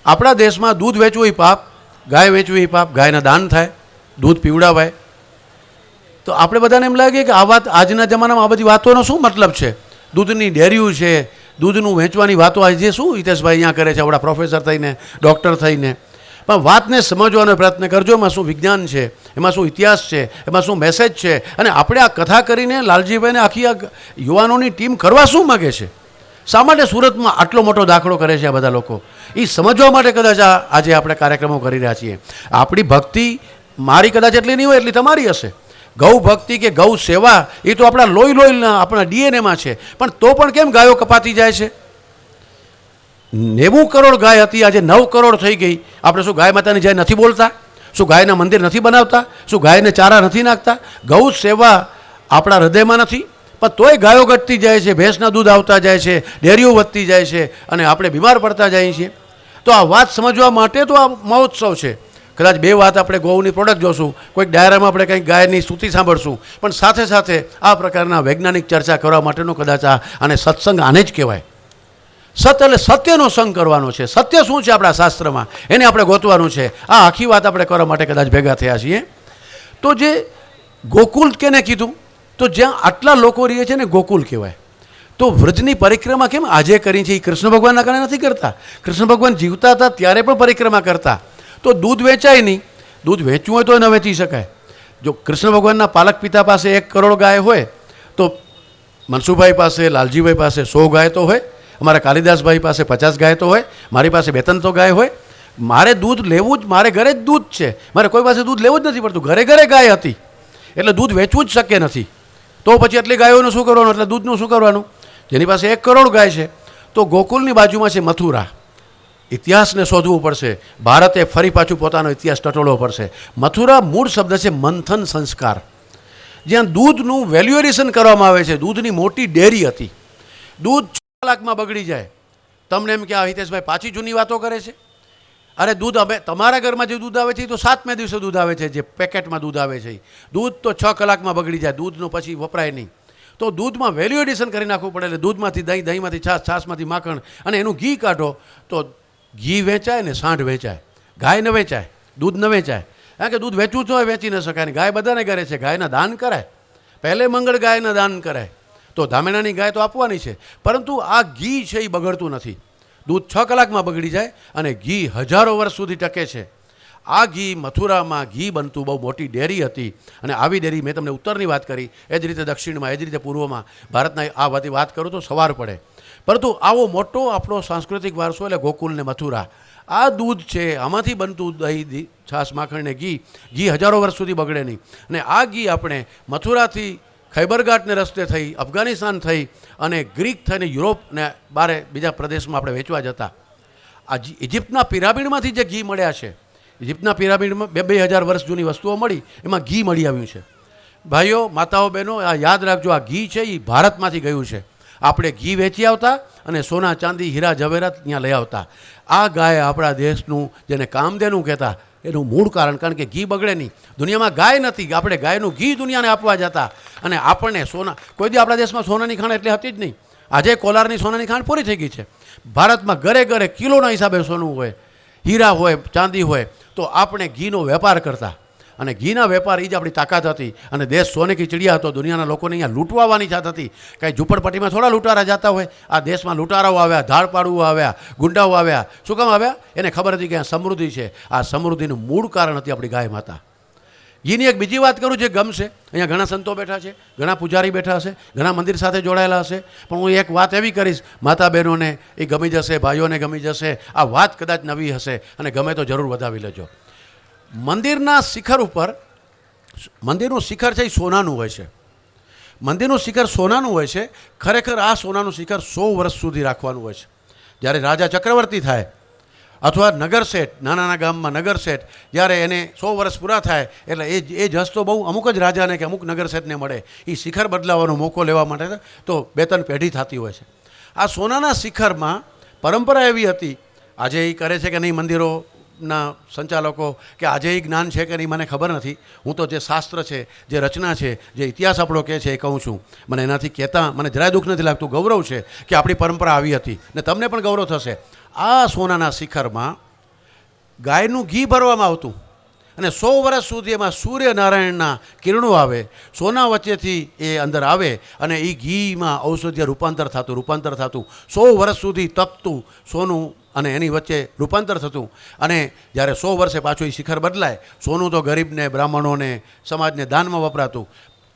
આપણા દેશમાં દૂધ વેચવું એ પાપ, ગાય વેચવી એ પાપ, ગાયના દાન થાય, દૂધ પીવડાવાય. તો આપણે બધાને એમ લાગે કે આ વાત આજના જમાનામાં આ બધી વાતોનો શું મતલબ છે? દૂધની ડેરીઓ છે, દૂધનું વેચવાની વાતો આજે શું હિતેશભાઈ અહીંયા કરે છે, આપણા પ્રોફેસર થઈને, ડૉક્ટર થઈને. પણ વાતને સમજવાનો પ્રયત્ન કરજો, એમાં શું વિજ્ઞાન છે, એમાં શું ઇતિહાસ છે, એમાં શું મેસેજ છે. અને આપણે આ કથા કરીને લાલજીભાઈને આખી આ યુવાનોની ટીમ કરવા શું માગે છે? શા માટે સુરતમાં આટલો મોટો દાખલો કરે છે આ બધા લોકો? એ સમજવા માટે કદાચ આજે આપણે કાર્યક્રમો કરી રહ્યા છીએ. આપણી ભક્તિ મારી કદાચ એટલી નહીં હોય, એટલી તમારી હશે. ગૌ ભક્તિ કે ગૌ સેવા એ તો આપણા લોહીના આપણા ડીએનએમાં છે. પણ તો પણ કેમ ગાયો કપાતી જાય છે? 90 કરોડ ગાય હતી, આજે 9 કરોડ થઈ ગઈ. આપણે શું ગાય માતાની જય નથી બોલતા? શું ગાયના મંદિર નથી બનાવતા? શું ગાયને ચારા નથી નાખતા? ગૌ સેવા આપણા હૃદયમાં નથી? પણ તોય ગાયો ઘટતી જાય છે, ભેંસના દૂધ આવતા જાય છે, ડેરીઓ વધતી જાય છે અને આપણે બીમાર પડતા જઈએ છીએ. તો આ વાત સમજવા માટે તો આ મહોત્સવ છે. કદાચ 2 વાત આપણે ગૌની પ્રોડક્ટ જોશું, કોઈક ડાયરામાં આપણે કંઈક ગાયની સ્તુતિ સાંભળશું, પણ સાથે સાથે આ પ્રકારના વૈજ્ઞાનિક ચર્ચા કરવા માટેનો કદાચ આને સત્સંગ આને જ કહેવાય. સત્ય એટલે સત્યનો સંગ કરવાનો છે. સત્ય શું છે આપણા શાસ્ત્રમાં એને આપણે ગોતવાનું છે. આ આખી વાત આપણે કરવા માટે કદાચ ભેગા થયા છીએ. તો જે ગોકુલ કેને કીધું? તો જ્યાં આટલા લોકો રહે છે ને ગોકુલ કહેવાય. તો વ્રજની પરિક્રમા કેમ આજે કરી છે? એ કૃષ્ણ ભગવાનના કારણે નથી કરતા. કૃષ્ણ ભગવાન જીવતા હતા ત્યારે પણ પરિક્રમા કરતા. તો દૂધ વેચાય નહીં. દૂધ વેચવું હોય તો ન વેચી શકાય. જો કૃષ્ણ ભગવાનના પાલક પિતા પાસે 1 કરોડ ગાય હોય તો મનસુભાઈ પાસે, લાલજીભાઈ પાસે 100 ગાય તો હોય, અમારા કાલિદાસભાઈ પાસે 50 ગાય તો હોય, મારી પાસે 2-3 તો ગાય હોય. મારે દૂધ લેવું જ, મારે ઘરે જ દૂધ છે, મારે કોઈ પાસે દૂધ લેવું જ નથી પડતું. ઘરે ઘરે ગાય હતી એટલે દૂધ વેચવું જ શક્ય નથી. તો પછી એટલી ગાયોનું શું કરવાનું? એટલે દૂધનું શું કરવાનું? જેની પાસે 1 કરોડ ગાય છે તો ગોકુલની બાજુમાં છે મથુરા. ઇતિહાસને શોધવું પડશે. ભારતે ફરી પાછું પોતાનો ઇતિહાસ ટટોળવો પડશે. મથુરા મૂળ શબ્દ છે મંથન સંસ્કાર, જ્યાં દૂધનું વેલ્યુએશન કરવામાં આવે છે. દૂધની મોટી ડેરી હતી. દૂધ 6 કલાકમાં બગડી જાય. તમને એમ કે આ હિતેશભાઈ પાછી જૂની વાતો કરે છે? અરે દૂધ હવે તમારા ઘરમાં જે દૂધ આવે છે એ તો 7મે દિવસે દૂધ આવે છે, જે પેકેટમાં દૂધ આવે છે. દૂધ તો 6 કલાકમાં બગડી જાય. દૂધનો પછી વપરાય નહીં. તો દૂધમાં વેલ્યુ એડિશન કરી નાખવું પડે. એટલે દૂધમાંથી દહીં, દહીંમાંથી છાશ, છાશમાંથી માખણ અને એનું ઘી કાઢો તો ઘી વેચાય ને સાંઢ વેચાય. ગાય ન વેચાય, દૂધ ન વેચાય. કારણ કે દૂધ વેચવું તો હોય વેચી ન શકાય. ગાય બધાને કરે છે. ગાયના દાન કરાય. પહેલે મંગળ ગાયના દાન કરાય. તો ધામેણાની ગાય તો આપવાની છે. પરંતુ આ ઘી છે એ બગડતું નથી. દૂધ 6 કલાકમાં બગડી જાય અને ઘી હજારો વર્ષ સુધી ટકે છે. આ ઘી મથુરામાં ઘી બનતું બહુ મોટી ડેરી હતી. અને આવી ડેરી મેં તમને ઉત્તરની વાત કરી, એ જ રીતે દક્ષિણમાં, એ જ રીતે પૂર્વમાં, ભારતના આ બધી વાત કરું તો સવાર પડે. પરંતુ આવો મોટો આપણો સાંસ્કૃતિક વારસો એટલે ગોકુલ ને મથુરા. આ દૂધ છે, આમાંથી બનતું દહીં, છાશ, માખણ ને ઘી હજારો વર્ષ સુધી બગડે નહીં. અને આ ઘી આપણે મથુરાથી ખૈબરઘાટને રસ્તે થઈ, અફઘાનિસ્તાન થઈ અને ગ્રીક થઈને યુરોપ ને બારે બીજા પ્રદેશમાં આપણે વેચવા જતા. આ ઇજિપ્તના પિરામિડમાંથી જે ઘી મળ્યા છે, ઇજિપ્તના પિરામિડમાં 2,000 વર્ષ જૂની વસ્તુઓ મળી, એમાં ઘી મળી આવ્યું છે. ભાઈઓ, માતાઓ, બહેનો, આ યાદ રાખજો, આ ઘી છે એ ભારતમાંથી ગયું છે. આપણે ઘી વેચી આવતા અને સોના, ચાંદી, હીરા, જવેરાત ત્યાં લઈ આવતા. આ ગાય આપણા દેશનું, જેને કામધેનુ કહેતા, એનું મૂળ કારણ કે ઘી બગડે નહીં. દુનિયામાં ગાય નથી, આપણે ગાયનું ઘી દુનિયાને આપવા જતા. અને આપણને સોના, કોઈ દી આપણા દેશમાં સોનાની ખાણ એટલી હતી જ નહીં. આજે કોલારની સોનાની ખાણ પૂરી થઈ ગઈ છે. ભારતમાં ઘરે ઘરે કિલોના હિસાબે સોનું હોય, હીરા હોય, ચાંદી હોય. તો આપણે ઘીનો વેપાર કરતા અને ઘીના વેપાર એ જ આપણી તાકાત હતી. અને દેશ સોને કી ચિડિયા હતો. દુનિયાના લોકોને અહીંયા લૂંટવાની જાત હતી. કાંઈ ઝૂંપડપટ્ટીમાં થોડા લૂંટારા જતા હોય. આ દેશમાં લૂંટારાઓ આવ્યા, ધાડપાડુઓ આવ્યા, ગુંડાઓ આવ્યા. શું કામ આવ્યા? એને ખબર હતી કે આ સમૃદ્ધિ છે. આ સમૃદ્ધિનું મૂળ કારણ હતી આપણી ગાય માતા. ઘીની એક બીજી વાત કરું જે ગમશે. અહીંયા ઘણા સંતો બેઠા છે, ઘણા પૂજારી બેઠા હશે, ઘણા મંદિર સાથે જોડાયેલા હશે. પણ હું એક વાત એવી કરીશ, માતા બહેનોને એ ગમી જશે, ભાઈઓને ગમી જશે. આ વાત કદાચ નવી હશે અને ગમે તો જરૂર વધાવી લેજો. મંદિરના શિખર ઉપર, મંદિરનું શિખર છે એ સોનાનું હોય છે. મંદિરનું શિખર સોનાનું હોય છે. ખરેખર આ સોનાનું શિખર 100 વર્ષ સુધી રાખવાનું હોય છે. જ્યારે રાજા ચક્રવર્તી થાય અથવા નગરશેઠ, નાના ગામમાં નગરશેઠ, જ્યારે એને 100 વર્ષ પૂરા થાય એટલે એ જસ તો બહુ અમુક જ રાજાને કે અમુક નગરશેઠને મળે. એ શિખર બદલાવાનો મોકો લેવા માટે તો 2-3 પેઢી થતી હોય છે. આ સોનાના શિખરમાં પરંપરા એવી હતી, આજે એ કરે છે કે નહીં મંદિરોના સંચાલકો, કે આજે એ જ્ઞાન છે કે નહીં મને ખબર નથી. હું તો જે શાસ્ત્ર છે, જે રચના છે, જે ઇતિહાસ આપણો કહે છે એ કહું છું. મને એનાથી કહેતા મને જરાય દુઃખ નથી લાગતું. ગૌરવ છે કે આપણી પરંપરા આવી હતી ને તમને પણ ગૌરવ થશે. આ સોનાના શિખરમાં ગાયનું ઘી ભરવામાં આવતું અને 100 વર્ષ સુધી એમાં સૂર્યનારાયણના કિરણો આવે, સોના વચ્ચેથી એ અંદર આવે અને એ ઘીમાં ઔષધીય રૂપાંતર થતું 100 વર્ષ સુધી તપતું સોનું અને એની વચ્ચે રૂપાંતર થતું. અને જ્યારે 100 વર્ષે પાછું એ શિખર બદલાય, સોનું તો ગરીબને, બ્રાહ્મણોને, સમાજને દાનમાં વપરાતું,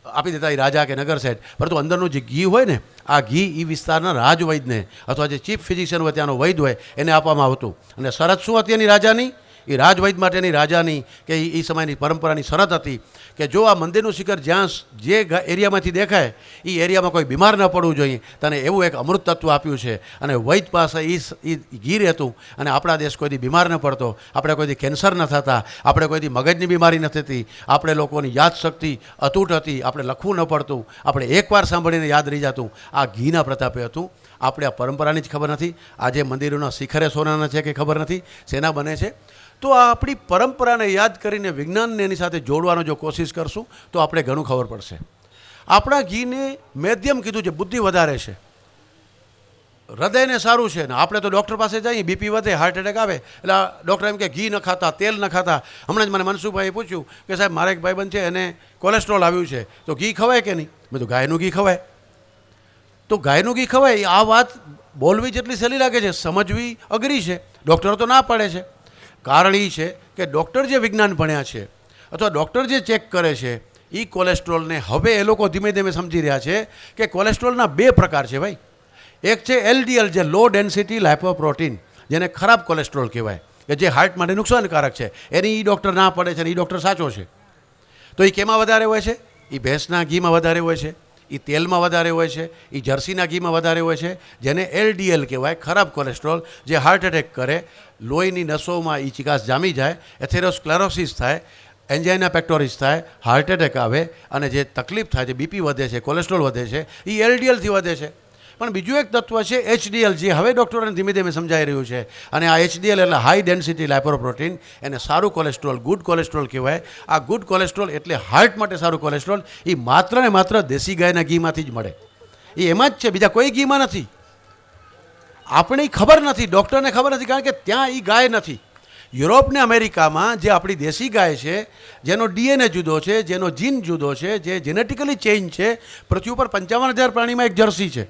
આપી દેતા એ રાજા કે નગર સેઠ. પરંતુ અંદરનું જે ઘી હોય ને, આ ઘી એ વિસ્તારના રાજવૈદને અથવા જે ચીફ ફિઝિશિયન હોય ત્યાંનો વૈદ હોય એને આપવામાં આવતું. અને શરત શું હતી એની રાજાની? એ રાજવૈદ માટેની રાજાની કે એ સમયની પરંપરાની શરત હતી કે જો આ મંદિરનું શિખર જ્યાં જે એરિયામાંથી દેખાય એ એરિયામાં કોઈ બીમાર ન પડવું જોઈએ. તને એવું એક અમૃત તત્વ આપ્યું છે અને વૈદ પાસે એ ઘી રહેતું અને આપણા દેશ કોઈથી બીમાર ન પડતો, આપણે કોઈથી કેન્સર ન થતા, આપણે કોઈથી મગજની બીમારી ન થતી, આપણે લોકોની યાદશક્તિ અતૂટ હતી, આપણે લખવું ન પડતું, આપણે એકવાર સાંભળીને યાદ રહી જતું. આ ઘીના પ્રતાપે હતું. આપણે આ પરંપરાની જ ખબર નથી. આજે મંદિરોના શિખરે સોનાના છે કે ખબર નથી, શેના બને છે. તો આ આપણી પરંપરાને યાદ કરીને વિજ્ઞાનને એની સાથે જોડવાનો જો કોશિશ કરશું તો આપણે ઘણું ખબર પડશે. આપણા ઘીને મેદ્યમ કીધું છે, બુદ્ધિ વધારે છે, હૃદયને સારું છે. ને આપણે તો ડૉક્ટર પાસે જઈએ, બીપી વધે, હાર્ટ એટેક આવે એટલે ડૉક્ટર એમ કે ઘી ન ખાતા, તેલ ન ખાતા. હમણાં જ મને મનસુખભાઈએ પૂછ્યું કે સાહેબ મારે એક ભાઈબંધ છે એને કોલેસ્ટ્રોલ આવ્યું છે તો ઘી ખવાય કે નહીં? મેં તો ગાયનું ઘી ખવાય. તો ગાયનું ઘી ખવાય. આ વાત બોલવી જેટલી સહેલી લાગે છે, સમજવી અઘરી છે. ડૉક્ટરો તો ના પાડે છે. કારણ એ છે કે ડૉક્ટર જે વિજ્ઞાન ભણ્યા છે અથવા ડૉક્ટર જે ચેક કરે છે એ કોલેસ્ટ્રોલને હવે એ લોકો ધીમે ધીમે સમજી રહ્યા છે કે કોલેસ્ટ્રોલના 2 પ્રકાર છે ભાઈ. એક છે LDL, જે લો ડેન્સિટી લાઇપોપ્રોટીન, જેને ખરાબ કોલેસ્ટ્રોલ કહેવાય, કે જે હાર્ટ માટે નુકસાનકારક છે. એની એ ડૉક્ટર ના પડે છે અને એ ડૉક્ટર સાચો છે. તો એ કેમાં વધારે હોય છે? એ ભેંસના ઘીમાં વધારે હોય છે, એ તેલમાં વધારે હોય છે, એ જર્સીના ઘીમાં વધારે હોય છે, જેને LDL કહેવાય, ખરાબ કોલેસ્ટ્રોલ, જે હાર્ટ એટેક કરે, લોહીની નસોમાં એ ચિકાસ જામી જાય, એથેરોસ્ક્લેરોસિસ થાય, એન્જાઇના પેક્ટોરિસ થાય, હાર્ટ એટેક આવે અને જે તકલીફ થાય છે, બીપી વધે છે, કોલેસ્ટ્રોલ વધે છે, એ LDLથી વધે છે. પણ બીજું એક તત્વ છે HDL, જે હવે ડૉક્ટરોને ધીમે ધીમે સમજાઈ રહ્યું છે. અને આ HDL એટલે હાઈ ડેન્સિટી લાઇપોપ્રોટીન, એને સારું કોલેસ્ટ્રોલ, ગુડ કોલેસ્ટ્રોલ કહેવાય. આ ગુડ કોલેસ્ટ્રોલ એટલે હાર્ટ માટે સારું કોલેસ્ટ્રોલ એ માત્ર ને માત્ર દેશી ગાયના ઘીમાંથી જ મળે. એ એમાં જ છે, બીજા કોઈ ઘીમાં નથી. આપણે ખબર નથી, ડૉક્ટરને ખબર નથી, કારણ કે ત્યાં એ ગાય નથી. યુરોપ ને અમેરિકામાં જે આપણી દેશી ગાય છે, જેનો DNA જુદો છે, જેનો જીન જુદો છે, જે જેનેટિકલી ચેન્જ છે. પૃથ્વી ઉપર 55,000 પ્રાણીમાં એક જર્સી છે.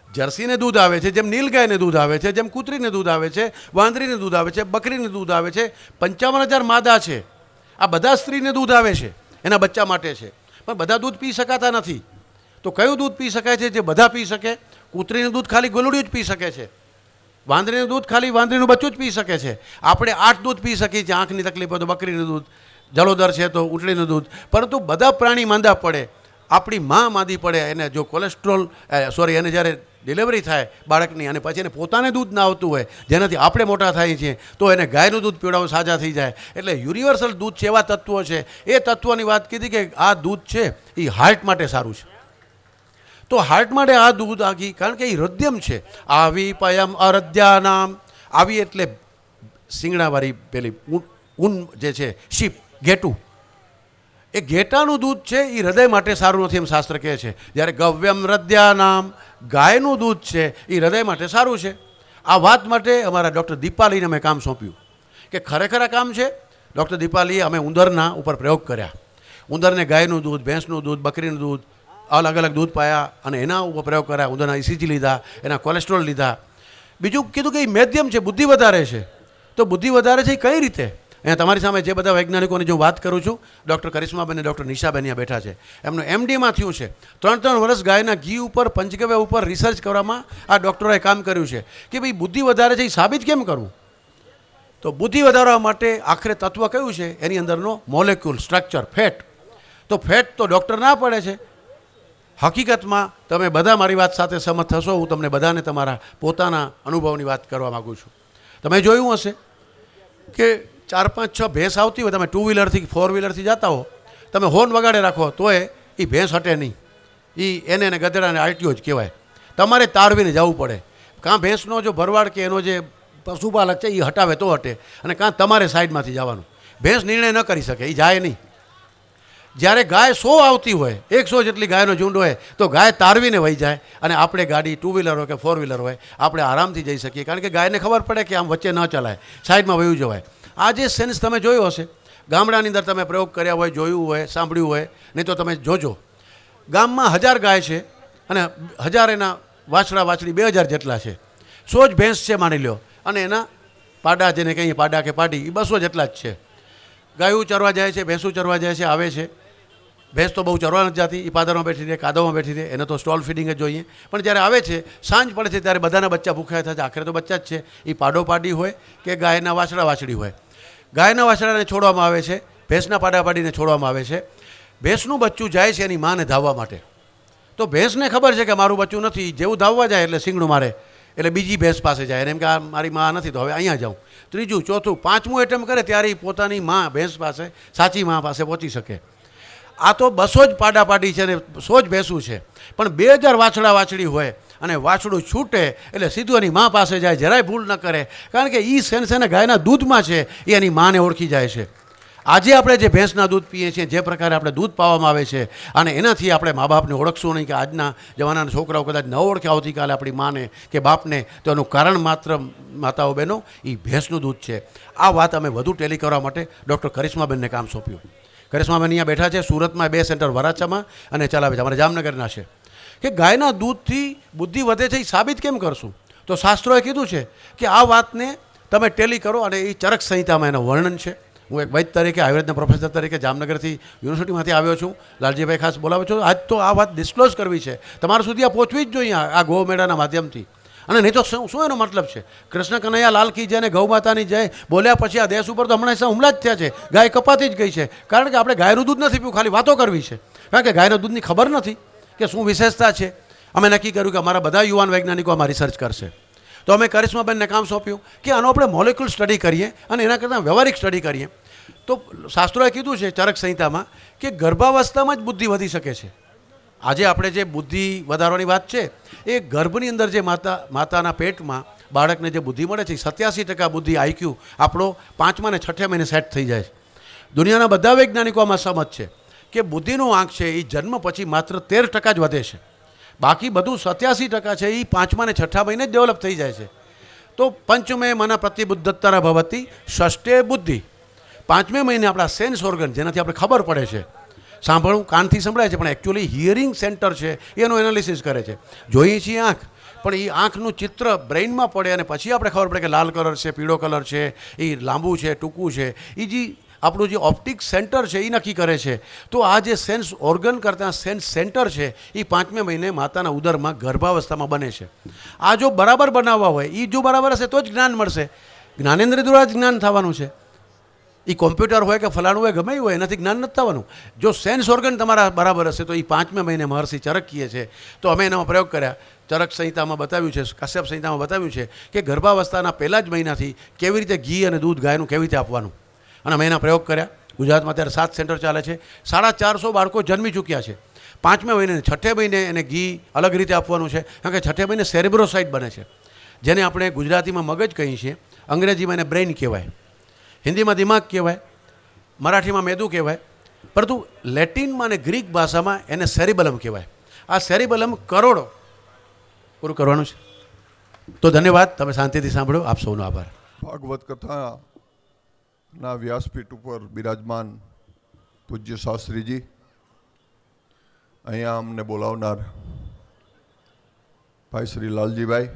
જર્સીને દૂધ આવે છે, જેમ નીલગાયને દૂધ આવે છે, જેમ કૂતરીને દૂધ આવે છે, વાંદરીને દૂધ આવે છે, બકરીને દૂધ આવે છે. 55,000 માદા છે. આ બધા સ્ત્રીને દૂધ આવે છે, એના બચ્ચા માટે છે. પણ બધા દૂધ પી શકાતા નથી. તો કયું દૂધ પી શકાય છે જે બધા પી શકે? કૂતરીનું દૂધ ખાલી ગોલડિયું જ પી શકે છે. વાંદરીનું દૂધ ખાલી વાંદરીનું બચ્ચું જ પી શકે છે. આપણે 8 દૂધ પી શકીએ છીએ. આંખની તકલીફ હોય તો બકરીનું દૂધ, જલોદર છે તો ઊંટડીનું દૂધ. પરંતુ બધા પ્રાણી માંદા પડે. આપણી માં માંદી પડે, એને જો કોલેસ્ટ્રોલ એને જ્યારે ડિલિવરી થાય બાળકની અને પછી એને પોતાને દૂધ ના આવતું હોય, જેનાથી આપણે મોટા થઈએ છીએ, તો એને ગાયનું દૂધ પીવડાવવું સાજા થઈ જાય. એટલે યુનિવર્સલ દૂધ છે, એવા તત્વો છે. એ તત્વોની વાત કીધી કે આ દૂધ છે એ હાર્ટ માટે સારું છે. તો હાર્ટ માટે આ દૂધ આગી, કારણ કે એ હૃદયમ છે. આવી પયમ અરદ્યા નામ. આવી એટલે શિંગડાવાળી પેલી ઊન જે છે, શીપ, ઘેટું. એ ઘેટાનું દૂધ છે એ હૃદય માટે સારું નથી એમ શાસ્ત્ર કહે છે. જ્યારે ગવ્યમ હૃદયા નામ, ગાયનું દૂધ છે એ હૃદય માટે સારું છે. આ વાત માટે અમારા ડૉક્ટર દીપાલીને અમે કામ સોંપ્યું કે ખરેખર આ કામ છે. ડૉક્ટર દીપાલીએ અમે ઉંદરના ઉપર પ્રયોગ કર્યા. ઉંદરને ગાયનું દૂધ, ભેંસનું દૂધ, બકરીનું દૂધ, અલગ અલગ દૂધ પાયા અને એના ઉપર પ્રયોગ કર્યા. ઉંદરના ECG લીધા, એના કોલેસ્ટ્રોલ લીધા. બીજું કીધું કે એ મેદ્યમ છે, બુદ્ધિ વધારે છે. તો બુદ્ધિ વધારે છે એ કઈ રીતે? અહીંયા તમારી સામે જે બધા વૈજ્ઞાનિકોની જો વાત કરું છું, ડૉક્ટર કરિશ્માબેન અને ડૉક્ટર નિશાબેન અહીંયા બેઠા છે. એમનું MDમાં થયું છે. 3 વર્ષ ગાયના ઘી ઉપર, પંચગવ્ય ઉપર રિસર્ચ કરવામાં આ ડૉક્ટરોએ કામ કર્યું છે કે ભાઈ બુદ્ધિ વધારે છે એ સાબિત કેમ કરવું. તો બુદ્ધિ વધારવા માટે આખરે તત્વ કયું છે? એની અંદરનો મોલેક્યુલ, સ્ટ્રક્ચર, ફેટ. તો ફેટ તો ડૉક્ટર ના પડે છે. હકીકતમાં તમે બધા મારી વાત સાથે સહમત થશો. હું તમને બધાને તમારા પોતાના અનુભવની વાત કરવા માગું છું. તમે જોયું હશે કે 4, 5, 6 ભેંસ આવતી હોય, તમે 2 વ્હીલરથી 4 વ્હીલરથી જતા હો, તમે હોર્ન વગાડે રાખો તોય એ ભેંસ હટે નહીં. એને ગધેડાને આરટીઓ જ કહેવાય. તમારે તારવીને જવું પડે. કાં ભેંસનો જો ભરવાડ કે એનો જે પશુપાલક છે એ હટાવે તો હટે, અને કાં તમારે સાઈડમાંથી જવાનું. ભેંસ નિર્ણય ન કરી શકે, એ જાય નહીં. જ્યારે ગાય 100 આવતી હોય, 100 જેટલી ગાયનો ઝુંડ હોય તો ગાય તારવીને વહી જાય અને આપણે ગાડી 2 વ્હીલર હોય કે 4 વ્હીલર હોય આપણે આરામથી જઈ શકીએ, કારણ કે ગાયને ખબર પડે કે આમ વચ્ચે ન ચલાય, સાઈડમાં વયું જવાય. આ જે સેન્સ તમે જોયો હશે, ગામડાની અંદર તમે પ્રયોગ કર્યા હોય, જોયું હોય, સાંભળ્યું હોય, નહીં તો તમે જોજો. ગામમાં 1000 ગાય છે અને 1000 એના વાછડા વાછડી 2000 જેટલા છે. 100 જ ભેંસ છે માની લો, અને એના પાડા જેને કહીએ પાડા કે પાડી એ 200 જેટલા જ છે. ગાયું ચરવા જાય છે, ભેંસું ચરવા જાય છે, આવે છે. ભેંસ તો બહુ ચરવા નથી જતી, એ પાદરમાં બેઠી રહે, કાદવમાં બેઠી રહે, એને તો સ્ટોલ ફીડિંગ જ જોઈએ. પણ જ્યારે આવે છે, સાંજ પડે છે, ત્યારે બધાના બચ્ચા ભૂખ્યા થાય છે. આખરે તો બચ્ચા જ છે, એ પાડો પાડી હોય કે ગાયના વાછડા વાછડી હોય. ગાયના વાછડાને છોડવામાં આવે છે, ભેંસના પાડા પાડીને છોડવામાં આવે છે. ભેંસનું બચ્ચું જાય છે એની માને ધાવવા માટે. તો ભેંસને ખબર છે કે મારું બચ્ચું નથી, જેવું ધાવવા જાય એટલે શીંગડું મારે, એટલે બીજી ભેંસ પાસે જાય, એમ કે આ મારી માં નથી તો હવે અહીંયા જાઉં. ત્રીજું, ચોથું, પાંચમું એટેમ્પ કરે ત્યારે પોતાની માં ભેંસ પાસે, સાચી માં પાસે પહોંચી શકે. આ તો 200 જ પાડા પાડી છે ને 100 જ ભેંસું છે, પણ 2000 વાછડા વાછડી હોય અને વાછડું છૂટે એટલે સીધું એની માં પાસે જાય, જરાય ભૂલ ન કરે, કારણ કે એ સેન્સ એને ગાયના દૂધમાં છે, એ એની માને ઓળખી જાય છે. આજે આપણે જે ભેંસના દૂધ પીએ છીએ, જે પ્રકારે આપણે દૂધ પાવામાં આવે છે, અને એનાથી આપણે મા બાપને ઓળખશું નહીં, કે આજના જમાનાના છોકરાઓ કદાચ ન ઓળખે આવતીકાલે આપણી માને કે બાપને, તો એનું કારણ માત્ર માતાઓ બહેનો એ ભેંસનું દૂધ છે. આ વાત અમે વધુ ટેલી કરવા માટે ડૉક્ટર કરિશ્માબેનને કામ સોંપ્યું. કરિશ્માબેન અહીંયા બેઠા છે, સુરતમાં 2 સેન્ટર વરાછામાં અને ચલાવે છે, અમારા જામનગરના છે. કે ગાયના દૂધથી બુદ્ધિ વધે છે, એ સાબિત કેમ કરશું? તો શાસ્ત્રોએ કીધું છે કે આ વાતને તમે ટેલી કરો, અને એ ચરક સંહિતામાં એનું વર્ણન છે. હું એક વૈદ તરીકે, આયુર્વેદના પ્રોફેસર તરીકે જામનગરથી યુનિવર્સિટીમાંથી આવ્યો છું. લાલજીભાઈ ખાસ બોલાવ્યો છું. આજ તો આ વાત ડિસ્ક્લોઝ કરવી છે, તમારા સુધી આ પહોંચવી જ જોઈએ આ ગૌ મેળાના માધ્યમથી. અને નહીં તો શું એનો મતલબ છે? કૃષ્ણ કનૈયા લાલ કી જય ને ગૌ માતાની જય બોલ્યા પછી આ દેશ ઉપર તો હમણાં હુમલા જ થયા છે. ગાય કપાતી જ ગઈ છે, કારણ કે આપણે ગાયનું દૂધ નથી પીવું, ખાલી વાતો કરવી છે, કારણ કે ગાયના દૂધની ખબર નથી કે શું વિશેષતા છે. અમે નક્કી કર્યું કે અમારા બધા યુવાન વૈજ્ઞાનિકો આમાં રિસર્ચ કરશે. તો અમે કરિશ્માબેનને કામ સોંપ્યું કે આનો આપણે મોલેક્યુલ સ્ટડી કરીએ અને એના કરતાં વ્યવહારિક સ્ટડી કરીએ. તો શાસ્ત્રોએ કીધું છે ચરક સંહિતામાં કે ગર્ભાવસ્થામાં જ બુદ્ધિ વધી શકે છે. આજે આપણે જે બુદ્ધિ વધારવાની વાત છે, એ ગર્ભની અંદર જે માતાના પેટમાં બાળકને જે બુદ્ધિ મળે છે, 87% બુદ્ધિ આઈક્યુ આપણો 5મા ને 6ઠે મહિને સેટ થઈ જાય છે. દુનિયાના બધા વૈજ્ઞાનિકો આમાં સહમત છે કે બુદ્ધિનો આંક છે એ જન્મ પછી માત્ર 13% જ વધે છે. બાકી બધું 87% છે એ 5મા ને 6ઠા મહિને જ ડેવલપ થઈ જાય છે. તો પંચમે મન પ્રતિબુદ્ધત્તર ભવતી, ષષ્ઠે બુદ્ધિ. 5મે મહિને આપણા સેન્સ ઓર્ગન, જેનાથી આપણે ખબર પડે છે, સાંભળવું કાનથી સંભળાય છે, પણ એકચ્યુઅલી હિયરિંગ સેન્ટર છે, એનું એનાલિસિસ કરે છે. જોઈએ છીએ આંખ, પણ એ આંખનું ચિત્ર બ્રેઇનમાં પડે અને પછી આપણે ખબર પડે કે લાલ કલર છે, પીળો કલર છે, એ લાંબુ છે, ટૂંકું છે, એ જે આપણું જે ઓપ્ટિક સેન્ટર છે એ નક્કી કરે છે. તો આ જે સેન્સ ઓર્ગન કરતાં સેન્સ સેન્ટર છે એ 5મે મહિને માતાના ઉદરમાં ગર્ભાવસ્થામાં બને છે. આ જો બરાબર બનાવવા હોય, એ જો બરાબર હશે તો જ જ્ઞાન મળશે. જ્ઞાનેન્દ્રિય દ્વારા જ જ્ઞાન થવાનું છે. એ કોમ્પ્યુટર હોય કે ફલાણું હોય, ગમે હોય, એનાથી જ્ઞાન નથી થવાનું. જો સેન્સ ઓર્ગન તમારા બરાબર હશે તો એ 5મે મહિને મહર્ષિ ચરક કીએ છે. તો અમે એનામાં પ્રયોગ કર્યા. ચરક સંહિતામાં બતાવ્યું છે, કશ્યપ સંહિતામાં બતાવ્યું છે કે ગર્ભાવસ્થાના પહેલા જ મહિનાથી કેવી રીતે ઘી અને દૂધ ગાયનું કેવી રીતે આપવાનું, અને અમે એના પ્રયોગ કર્યા. ગુજરાતમાં અત્યારે 7 સેન્ટર ચાલે છે. 450 બાળકો જન્મી ચૂક્યા છે. 5મે મહિને 6ઠે મહિને એને ઘી અલગ રીતે આપવાનું છે, કારણ કે 6ઠે મહિને સેરેબ્રોસાઇટ બને છે, જેને આપણે ગુજરાતીમાં મગજ કહીએ છીએ, અંગ્રેજીમાં એને બ્રેઇન કહેવાય, હિન્દીમાં દિમાગ કહેવાય, મરાઠીમાં મેદુ કહેવાય, પરંતુ લેટિનમાં અને ગ્રીક ભાષામાં એને સેરિબલમ કહેવાય. આ સેરિબલમ કરોડો પૂરું કરવાનું છે. તો ધન્યવાદ, તમે શાંતિથી સાંભળો. આપ સૌનો આભાર. ભાગવત કથાના વ્યાસપીઠ ઉપર બિરાજમાન પૂજ્ય શાસ્ત્રીજી, અહીંયા અમને બોલાવનાર ભાઈ શ્રી લાલજીભાઈ,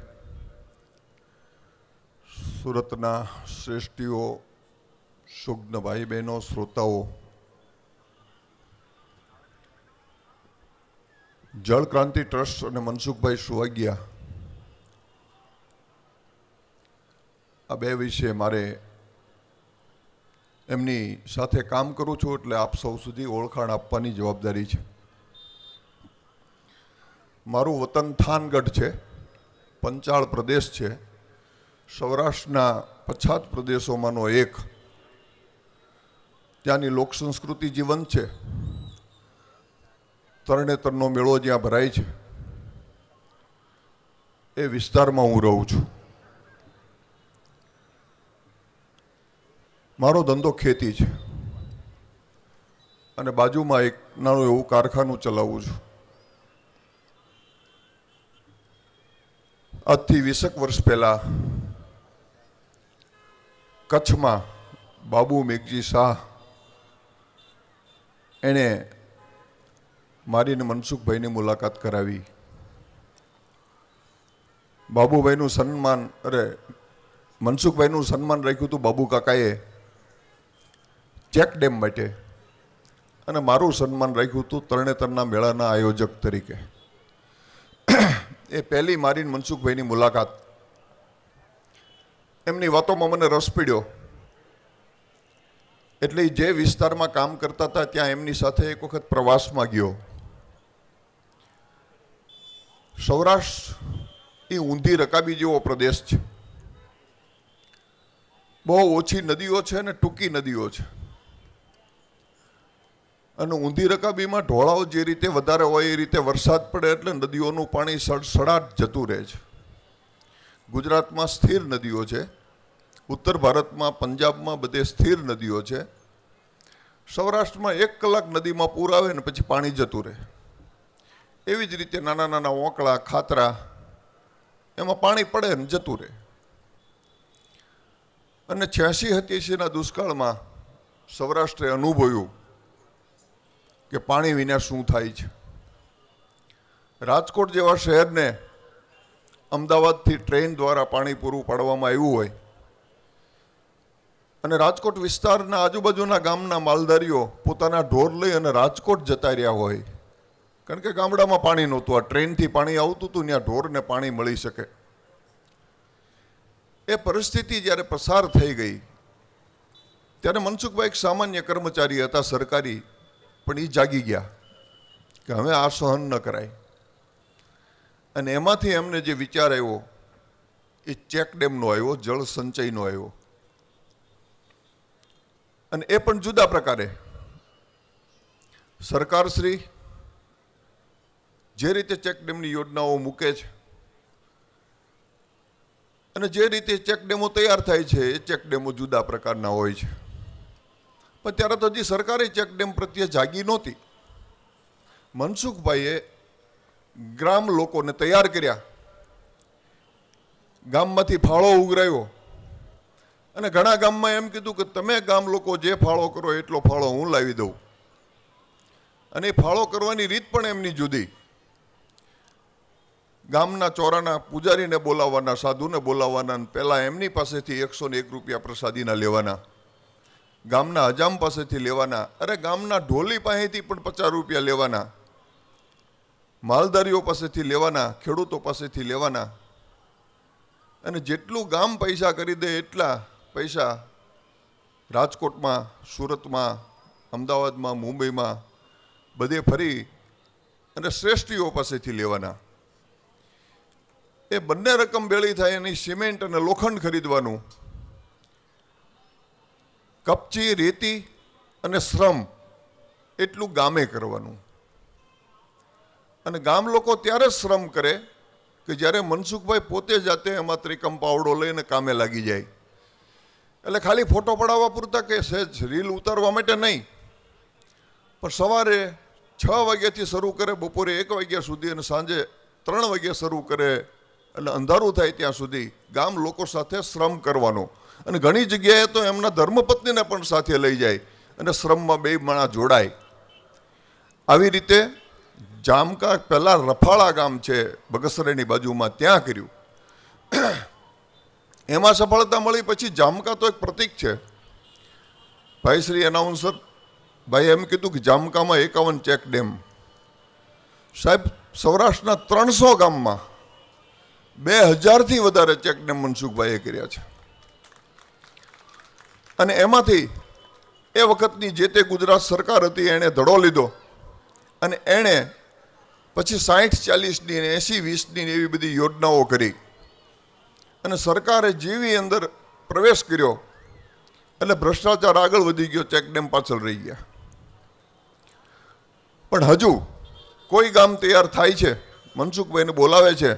સુરતના શ્રેષ્ઠીઓ, સુજ્ઞ ભાઈ બહેનો, શ્રોતાઓ, જળ ક્રાંતિ ટ્રસ્ટ અને મનસુખભાઈ સુવાગિયા, આ બે વિશે મારે એમની સાથે કામ કરું છું એટલે આપ સૌ સુધી ઓળખાણ આપવાની જવાબદારી છે. મારું વતન થાનગઢ છે, પંચાળ પ્રદેશ છે, સૌરાષ્ટ્રના પછાત પ્રદેશોમાંનો એક. ત્યાંની લોક સંસ્કૃતિ જીવંત છે. તરણેતરનો મેળો જ્યાં ભરાય છે એ વિસ્તારમાં હું રહું છું. મારો ધંધો ખેતી છે અને બાજુમાં એક નાનું એવું કારખાનું ચલાવું છું. આજથી 20 વર્ષ પહેલા કચ્છમાં બાબુ મેઘજી શાહ એણે મારીને મનસુખભાઈની મુલાકાત કરાવી. બાબુભાઈનું સન્માન મનસુખભાઈનું સન્માન રાખ્યું હતું બાબુ કાકાએ ચેક ડેમ માટે, અને મારું સન્માન રાખ્યું હતું તરણેતરના મેળાના આયોજક તરીકે. એ પહેલી મારી મનસુખભાઈની મુલાકાત. એમની વાતોમાં મને રસ પડ્યો, એટલે જે વિસ્તારમાં કામ કરતા હતા ત્યાં એમની સાથે એક વખત પ્રવાસમાં ગયો. સૌરાષ્ટ્ર એ ઊંધી રકાબી જેવો પ્રદેશ છે. બહુ ઓછી નદીઓ છે અને ટૂંકી નદીઓ છે, અને ઊંધી રકાબીમાં ઢોળાવ જે રીતે વધારે હોય એ રીતે વરસાદ પડે એટલે નદીઓનું પાણી સડસડાટ જતું રહે છે. ગુજરાતમાં સ્થિર નદીઓ છે, ઉત્તર ભારતમાં પંજાબમાં બધે સ્થિર નદીઓ છે. સૌરાષ્ટ્રમાં 1 કલાક નદીમાં પૂર આવે ને પછી પાણી જતું રહે. એવી જ રીતે નાના નાના ઓંકળા ખાતરા એમાં પાણી પડે ને જતું રહે. અને 86-87ના દુષ્કાળમાં સૌરાષ્ટ્રે અનુભવ્યું કે પાણી વિના શું થાય છે. રાજકોટ જેવા શહેરને અમદાવાદથી ટ્રેન દ્વારા પાણી પૂરું પાડવામાં આવ્યું હોય, અને રાજકોટ વિસ્તારના આજુબાજુના ગામના માલધારીઓ પોતાના ઢોર લઈ અને રાજકોટ જતા રહ્યા હોય, કારણ કે ગામડામાં પાણી નહોતું. આ ટ્રેનથી પાણી આવતું હતું, ત્યાં ઢોરને પાણી મળી શકે. એ પરિસ્થિતિ જ્યારે પસાર થઈ ગઈ ત્યારે મનસુખભાઈ એક સામાન્ય કર્મચારી હતા, સરકારી, પણ એ જાગી ગયા કે હવે આ સહન ન કરાય. અને એમાંથી એમને જે વિચાર આવ્યો એ ચેક ડેમનો આવ્યો, જળ સંચયનો આવ્યો. અને એ પણ જુદા પ્રકારે. સરકારશ્રી જે રીતે ચેક ડેમની યોજનાઓ મૂકે છે અને જે રીતે ચેક ડેમો તૈયાર થાય છે એ ચેક ડેમો જુદા પ્રકારના હોય છે. પણ ત્યારે તો હજી સરકારે ચેક ડેમ પ્રત્યે જાગી નહોતી. મનસુખભાઈએ ગ્રામ લોકોને તૈયાર કર્યા, ગામમાંથી ફાળો ઉઘરાયો, અને ઘણા ગામમાં એમ કીધું કે તમે ગામ લોકો જે ફાળો કરો એટલો ફાળો હું લાવી દઉં. અને એ ફાળો કરવાની રીત પણ એમની જુદી. ગામના ચોરાના પૂજારીને બોલાવવાના, સાધુને બોલાવવાના, પહેલાં એમની પાસેથી 101 રૂપિયા પ્રસાદીના લેવાના, ગામના હજામ પાસેથી લેવાના, અરે ગામના ઢોલી પાસેથી પણ 50 રૂપિયા લેવાના, માલધારીઓ પાસેથી લેવાના, ખેડૂતો પાસેથી લેવાના. અને જેટલું ગામ પૈસા કરી દે એટલા પૈસા રાજકોટમાં, સુરતમાં, અમદાવાદમાં, મુંબઈમાં બધે ફરી અને શ્રેષ્ઠીઓ પાસેથી લેવાના. એ બંને રકમ ભેળી થાય એની સિમેન્ટ અને લોખંડ ખરીદવાનું, કપચી, રેતી અને શ્રમ એટલું ગામે કરવાનું. અને ગામ લોકો ત્યારે જ શ્રમ કરે કે જ્યારે મનસુખભાઈ પોતે જાતે એમાં ત્રિકમ પાવડો લઈને કામે લાગી જાય. એટલે ખાલી ફોટો પડાવવા પૂરતા કે સહેજ રીલ ઉતારવા માટે નહીં, પણ સવારે 6 વાગ્યાથી શરૂ કરે, બપોરે 1 વાગ્યા સુધી, અને સાંજે 3 વાગ્યા શરૂ કરે, એટલે અંધારું થાય ત્યાં સુધી ગામ લોકો સાથે શ્રમ કરવાનો. અને ઘણી જગ્યાએ તો એમના ધર્મપત્નીને પણ સાથે લઈ જાય અને શ્રમમાં 2 માણા જોડાય. આવી રીતે જામકા, પહેલાં રફાળા ગામ છે બગસરાની બાજુમાં, ત્યાં કર્યું. એમાં સફળતા મળી. પછી જામકા તો એક પ્રતીક છે. ભાઈ શ્રી એનાઉન્સર ભાઈ એમ કીધું કે જામકામાં 51 ચેક ડેમ. સાહેબ, સૌરાષ્ટ્રના 300 ગામમાં 2000થી વધારે ચેક ડેમ મનસુખભાઈએ કર્યા છે. અને એમાંથી એ વખતની જે તે ગુજરાત સરકાર હતી એણે ધડો લીધો, અને એણે પછી 60-40ની અને 80-20ની એવી બધી યોજનાઓ કરી. અને સરકારે જેવી અંદર પ્રવેશ કર્યો એટલે ભ્રષ્ટાચાર આગળ વધી ગયો, ચેક ડેમ પાછળ રહી ગયા. પણ હજુ કોઈ ગામ તૈયાર થાય છે, મનસુખભાઈને બોલાવે છે,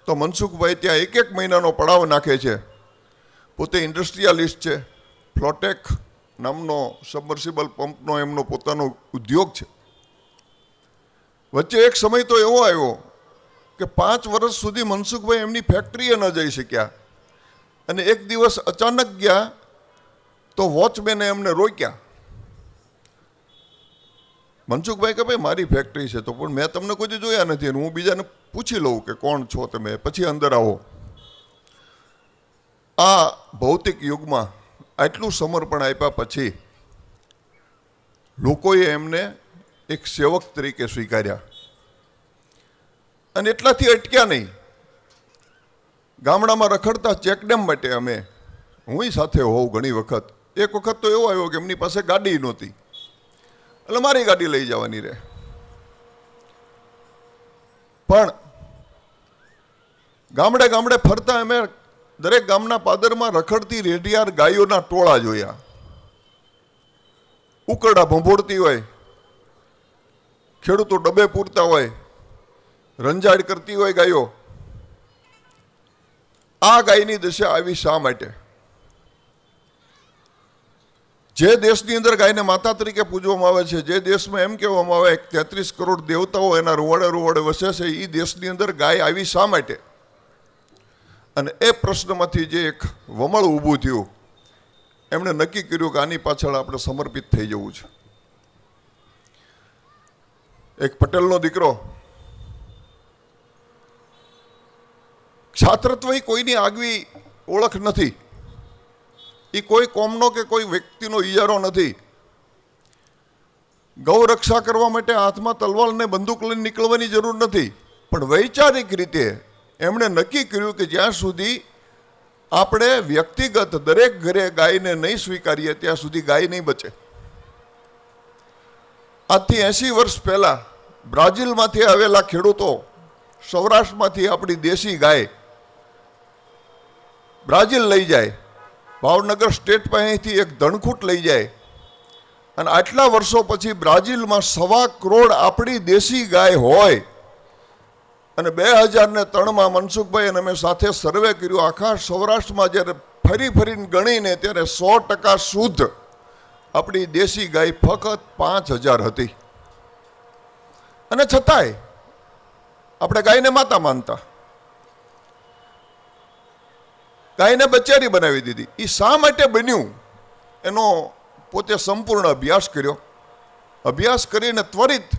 તો મનસુખભાઈ ત્યાં 1-1 મહિનાનો પડાવ નાખે છે. પોતે ઇન્ડસ્ટ્રીયાલિસ્ટ છે, ફ્લોટેક નામનો સબમર્સિબલ પંપનો એમનો પોતાનો ઉદ્યોગ છે. વચ્ચે એક સમય તો એવો આવ્યો કે 5 વર્ષ સુધી મનસુખભાઈ એમની ફેક્ટરીએ ન જઈ શક્યા અને એક દિવસ અચાનક ગયા તો વોચમેને એમને રોક્યા. મનસુખભાઈ કે ભાઈ મારી ફેક્ટરી છે તો પણ મેં તમને કોઈ દી જોયા નથી અને હું બીજાને પૂછી લઉં કે કોણ છો તમે, પછી અંદર આવો. આ ભૌતિક યુગમાં આટલું સમર્પણ આપ્યા પછી લોકોએ એમને એક સેવક તરીકે સ્વીકાર્યા અને એટલાથી અટક્યા નહીં. ગામડામાં રખડતા ચેકડેમ માટે અમે હું સાથે હોઉં ઘણી વખત. એક વખત તો એવો આવ્યો કે એમની પાસે ગાડી નહોતી એટલે મારી ગાડી લઈ જવાની રહે. પણ ગામડે ગામડે ફરતા અમે દરેક ગામના પાદરમાં રખડતી રેઢિયાર ગાયોના ટોળા જોયા. ઉકરડા ભંભોળતી હોય, ખેડૂતો ડબે પૂરતા હોય, રંજાડ કરતી હોય ગાયો. આ ગાયની દશા આવી શા માટે? જે દેશની અંદર ગાયને માતા તરીકે પૂજવામાં આવે છે, જે દેશમાં એમ કહેવામાં આવે 33 કરોડ દેવતાઓ એના રૂવાડે રૂવાડે વસે છે, એ દેશની અંદર ગાય આવી શા માટે? અને એ પ્રશ્નમાંથી જે એક વમળ ઊભું થયું, એમણે નક્કી કર્યું કે આની પાછળ આપણે સમર્પિત થઈ જવું છે. એક પટેલનો દીકરો, ક્ષાત્રત્વ એ કોઈની આગવી ઓળખ નથી, એ કોઈ કોમનો કે કોઈ વ્યક્તિનો ઈજારો નથી. ગૌ રક્ષા કરવા માટે હાથમાં તલવાર ને બંદૂક લઈને નીકળવાની જરૂર નથી, પણ વૈચારિક રીતે એમણે નક્કી કર્યું કે જ્યાં સુધી આપણે વ્યક્તિગત દરેક ઘરે ગાયને નહીં સ્વીકારીએ ત્યાં સુધી ગાય નહીં બચે. આજથી 80 વર્ષ પહેલા બ્રાઝિલમાંથી આવેલા ખેડૂતો સૌરાષ્ટ્રમાંથી આપણી દેશી ગાય બ્રાઝિલ લઈ જાય, ભાવનગર સ્ટેટ પાસેથી એક ધણખૂટ લઈ જાય અને આટલા વર્ષો પછી બ્રાઝિલમાં 1.25 કરોડ આપણી દેશી ગાય હોય અને 2003માં મનસુખભાઈ અને અમે સાથે સર્વે કર્યું. આખા સૌરાષ્ટ્રમાં જ્યારે ફરીને ગણીને ત્યારે 100% શુદ્ધ આપણી દેશી ગાય ફક્ત 5000 હતી. અને છતાંય આપણે ગાયને માતા માનતા, ગાયને બચારી બનાવી દીધી. એ શા માટે બન્યું એનો પોતે સંપૂર્ણ અભ્યાસ કર્યો. અભ્યાસ કરીને ત્વરિત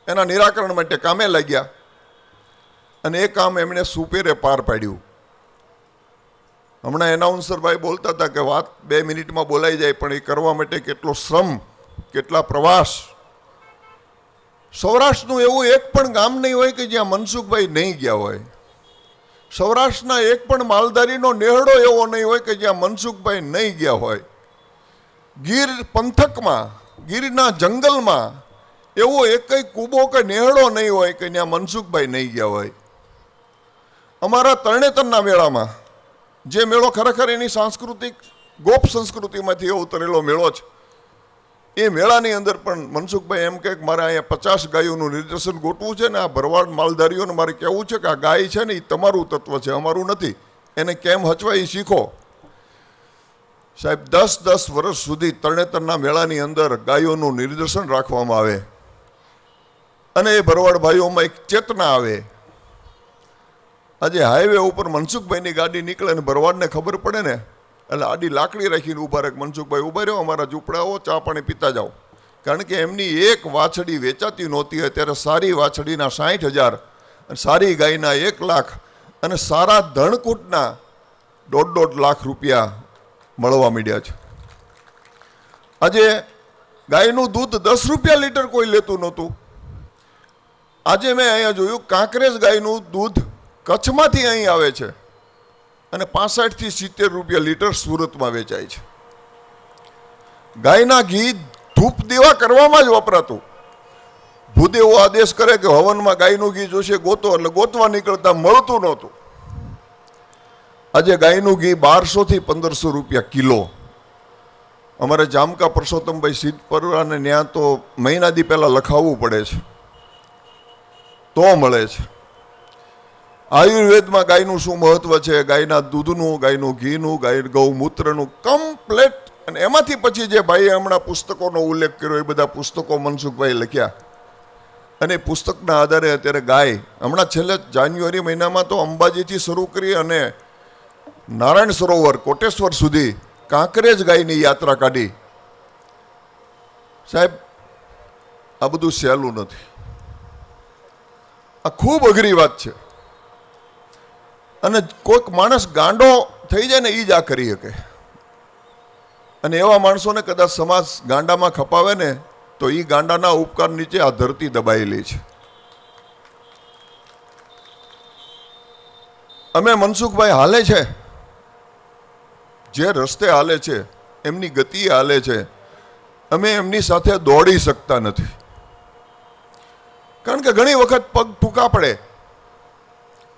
એના નિરાકરણ માટે કામે લાગ્યા અને એ કામ એમણે સુપેરે પાર પાડ્યું. હમણાં એનાઉન્સરભાઈ બોલતા હતા કે વાત 2 મિનિટમાં બોલાઈ જાય, પણ એ કરવા માટે કેટલો શ્રમ, કેટલા પ્રવાસ. સૌરાષ્ટ્રનું એવું એક પણ ગામ નહીં હોય કે જ્યાં મનસુખભાઈ નહીં ગયા હોય. સૌરાષ્ટ્રના એક પણ માલધારીનો નેહડો એવો નહીં હોય કે જ્યાં મનસુખભાઈ નહીં ગયા હોય. ગીર પંથકમાં, ગીરના જંગલમાં એવો એકય કૂબો કે નેહડો નહીં હોય કે જ્યાં મનસુખભાઈ નહીં ગયા હોય. અમારા તરણેતરના મેળામાં, જે મેળો ખરેખર એની સાંસ્કૃતિક ગોપ સંસ્કૃતિમાંથી અવતરેલો મેળો છે, એ મેળાની અંદર પણ મનસુખભાઈ એમ કહે કે મારે અહીંયા 50 ગાયોનું નિદર્શન ગોઠવું છે ને આ ભરવાડ માલધારીઓને મારે કહેવું છે કે આ ગાય છે ને એ તમારું તત્વ છે, અમારું નથી, એને કેમ હચવાય એ શીખો. સાહેબ 10 વર્ષ સુધી તરણેતરના મેળાની અંદર ગાયોનું નિદર્શન રાખવામાં આવે અને એ ભરવાડ ભાઈઓમાં એક ચેતના આવે. આજે હાઈવે ઉપર મનસુખભાઈની ગાડી નીકળે અને ભરવાડને ખબર પડે ને એટલે આડી લાકડી રાખીને ઊભા રહે, મનસુખભાઈ ઊભા રહ્યો, અમારા ઝૂંપડાઓ ચા પાણી પીતા જાઓ. કારણ કે એમની એક વાછડી વેચાતી નહોતી, અત્યારે સારી વાછડીના 60,000 અને સારી ગાયના 1 લાખ અને સારા ધણકૂટના 1.5 લાખ રૂપિયા મળવા માંડ્યા છે. આજે ગાયનું દૂધ 10 રૂપિયા લીટર કોઈ લેતું નહોતું. આજે મેં અહીંયા જોયું કાંકરેજ ગાયનું દૂધ કચ્છમાંથી અહીં આવે છે અને 65 થી 70 રૂપિયા લીટર સુરતમાં વેચાય છે. ગાયના ઘી ધૂપ દેવા કરવામાં જ વપરાતું. ભૂદેવો આદેશ કરે કે હવનમાં ગાયનું ઘી જોશે ગોતો, એટલે ગોતવા નીકળતા મળતું નહોતું. આજે ગાયનું ઘી 1200 થી 1500 રૂપિયા કિલો. અમારે જામકા પરસોત્તમભાઈ સિદ્ધપરાને ત્યાં તો મહિના દી પહેલાં લખાવવું પડે છે તો મળે છે. આયુર્વેદમાં ગાયનું શું મહત્વ છે, ગાયના દૂધનું, ગાયનું ઘીનું, ગાય ગૌમૂત્રનું કમ્પ્લેટ અને એમાંથી પછી જે ભાઈએ હમણાં પુસ્તકોનો ઉલ્લેખ કર્યો એ બધા પુસ્તકો મનસુખભાઈ લખ્યા અને એ પુસ્તકના આધારે અત્યારે ગાય હમણાં છેલ્લે જાન્યુઆરી મહિનામાં તો અંબાજીથી શરૂ કરી અને નારાયણ સરોવર કોટેશ્વર સુધી કાંકરેજ ગાયની યાત્રા કાઢી. સાહેબ, આ બધું સહેલું નથી. આ ખૂબ અઘરી વાત છે અને કોઈક માણસ ગાંડો થઈ જાય ને એ જ આ કરી શકે. અને એવા માણસોને કદાચ સમાજ ગાંડામાં ખપાવે ને તો એ ગાંડાના ઉપકાર નીચે આ ધરતી દબાયેલી છે. અમે મનસુખભાઈ હાલે છે, જે રસ્તે હાલે છે, એમની ગતિ હાલે છે, અમે એમની સાથે દોડી શકતા નથી. કારણ કે ઘણી વખત પગ ટૂંકા પડે.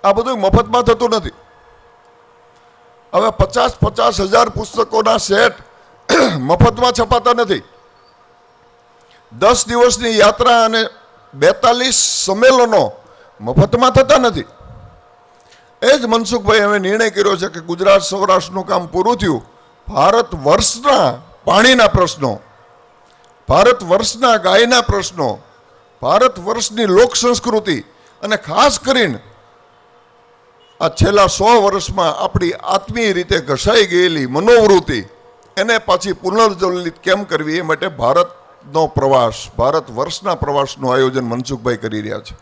આ બધું મફતમાં થતું નથી. હવે 50,000 પુસ્તકોના સેટ મફતમાં છપાતા નથી. 10 દિવસની યાત્રા અને 42 સંમેલનો મફતમાં થતા નથી. એ જ મનસુખભાઈ હવે નિર્ણય કર્યો છે કે ગુજરાત સૌરાષ્ટ્રનું કામ પૂરું થયું. ભારત વર્ષના પાણીના પ્રશ્નો, ભારત વર્ષના ગાયના પ્રશ્નો, ભારત વર્ષની લોક સંસ્કૃતિ અને ખાસ કરીને આ છેલ્લા 100 વર્ષમાં આપણી આત્મીય રીતે ઘસાઈ ગયેલી મનોવૃત્તિ એને પાછી પુનર્જ્વલિત કેમ કરવી એ માટે ભારતનો પ્રવાસ, ભારત વર્ષના પ્રવાસનું આયોજન મનસુખભાઈ કરી રહ્યા છે.